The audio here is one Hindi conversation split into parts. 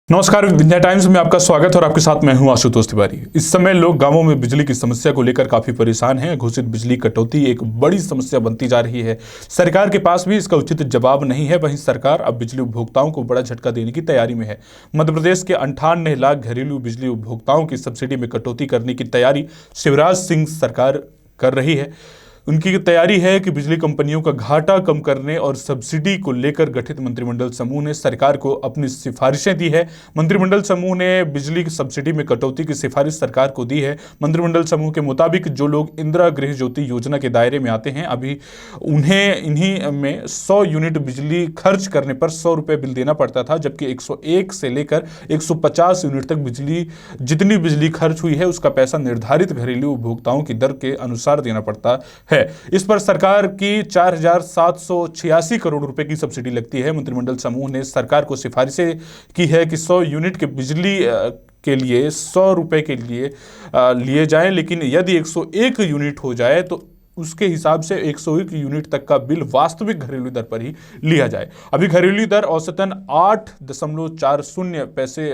नमस्कार, विंध्या टाइम्स में आपका स्वागत और आपके साथ मैं हूं आशुतोष तिवारी। इस समय लोग गांवों में बिजली की समस्या को लेकर काफी परेशान हैं। घोषित बिजली कटौती एक बड़ी समस्या बनती जा रही है। सरकार के पास भी इसका उचित जवाब नहीं है। वहीं सरकार अब बिजली उपभोक्ताओं को बड़ा झटका देने की तैयारी में है। मध्य प्रदेश के 98 लाख घरेलू बिजली उपभोक्ताओं की सब्सिडी में कटौती करने की तैयारी शिवराज सिंह सरकार कर रही है। उनकी तैयारी है कि बिजली कंपनियों का घाटा कम करने और सब्सिडी को लेकर गठित मंत्रिमंडल समूह ने सरकार को अपनी सिफारिशें दी है। मंत्रिमंडल समूह ने बिजली की सब्सिडी में कटौती की सिफारिश सरकार को दी है। मंत्रिमंडल समूह के मुताबिक जो लोग इंदिरा गृह ज्योति योजना के दायरे में आते हैं, अभी उन्हें इन्हीं में 100 यूनिट बिजली खर्च करने पर 100 रुपये बिल देना पड़ता था, जबकि 101 से लेकर 150 यूनिट तक जितनी बिजली खर्च हुई है उसका पैसा निर्धारित घरेलू उपभोक्ताओं की दर के अनुसार देना पड़ता है। इस पर सरकार की 4,786 करोड़ रुपए की सब्सिडी लगती है। मंत्रिमंडल समूह ने सरकार को सिफारिशें की है कि 100 यूनिट के बिजली के लिए 100 रुपए के लिए लिए जाएं, लेकिन यदि 101 यूनिट हो जाए तो उसके हिसाब से 101 यूनिट तक का बिल वास्तविक घरेलू दर पर ही लिया जाए। अभी घरेलू दर औसतन 8.40 पैसे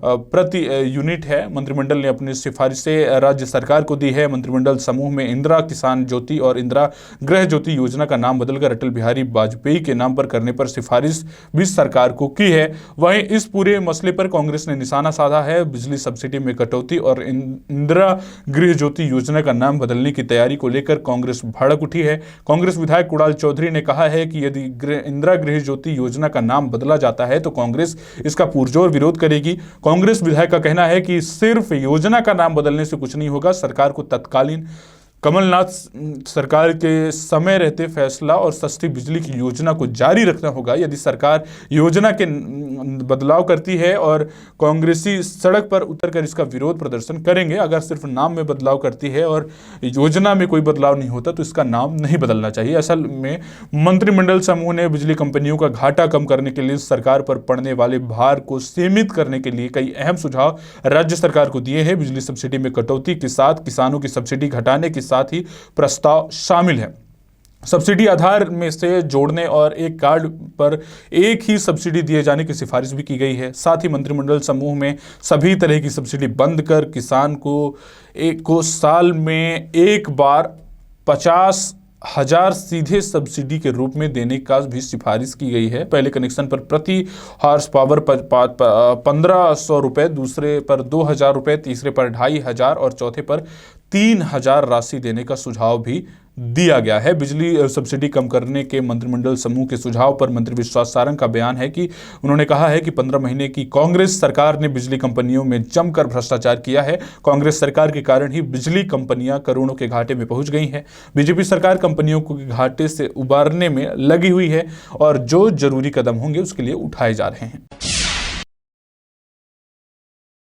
प्रति यूनिट है। मंत्रिमंडल ने अपनी सिफारिशें राज्य सरकार को दी है। मंत्रिमंडल समूह में इंदिरा किसान ज्योति और इंदिरा गृह ज्योति योजना का नाम बदलकर अटल बिहारी वाजपेयी के नाम पर करने पर सिफारिश भी सरकार को की है। वहीं इस पूरे मसले पर कांग्रेस ने निशाना साधा है। बिजली सब्सिडी में कटौती और इंदिरा गृह ज्योति योजना का नाम बदलने की तैयारी को लेकर कांग्रेस भड़क उठी है। कांग्रेस विधायक कुणाल चौधरी ने कहा है कि यदि इंदिरा गृह ज्योति योजना का नाम बदला जाता है तो कांग्रेस इसका पुरजोर विरोध करेगी। कांग्रेस विधायक का कहना है कि सिर्फ योजना का नाम बदलने से कुछ नहीं होगा। सरकार को तत्कालीन कमलनाथ सरकार के समय रहते फैसला और सस्ती बिजली की योजना को जारी रखना होगा। यदि सरकार योजना के बदलाव करती है और कांग्रेसी सड़क पर उतरकर इसका विरोध प्रदर्शन करेंगे। अगर सिर्फ नाम में बदलाव करती है और योजना में कोई बदलाव नहीं होता तो इसका नाम नहीं बदलना चाहिए। असल में मंत्रिमंडल समूह ने बिजली कंपनियों का घाटा कम करने के लिए सरकार पर पड़ने वाले भार को सीमित करने के लिए कई अहम सुझाव राज्य सरकार को दिए हैं। बिजली सब्सिडी में कटौती के साथ किसानों की सब्सिडी घटाने के साथ ही प्रस्ताव शामिल है। सब्सिडी आधार में से जोड़ने और एक कार्ड पर एक ही सब्सिडी दिए जाने की सिफारिश भी की गई है। साथ ही मंत्रिमंडल समूह में सभी तरह की सब्सिडी बंद कर किसान को साल में एक बार 50,000 सीधे सब्सिडी के रूप में देने का भी सिफारिश की गई है। पहले कनेक्शन पर प्रति हॉर्स पावर 1,500 रुपये, दूसरे पर 2,000 रुपये, तीसरे पर 2,500 और चौथे पर 3,000 राशि देने का सुझाव भी दिया गया है। बिजली सब्सिडी कम करने के मंत्रिमंडल समूह के सुझाव पर मंत्री विश्वास सारंग का बयान है कि उन्होंने कहा है कि 15 महीने की कांग्रेस सरकार ने बिजली कंपनियों में जमकर भ्रष्टाचार किया है। कांग्रेस सरकार के कारण ही बिजली कंपनियां करोड़ों के घाटे में पहुंच गई हैं। बीजेपी सरकार कंपनियों को घाटे से उबारने में लगी हुई है और जो जरूरी कदम होंगे उसके लिए उठाए जा रहे हैं।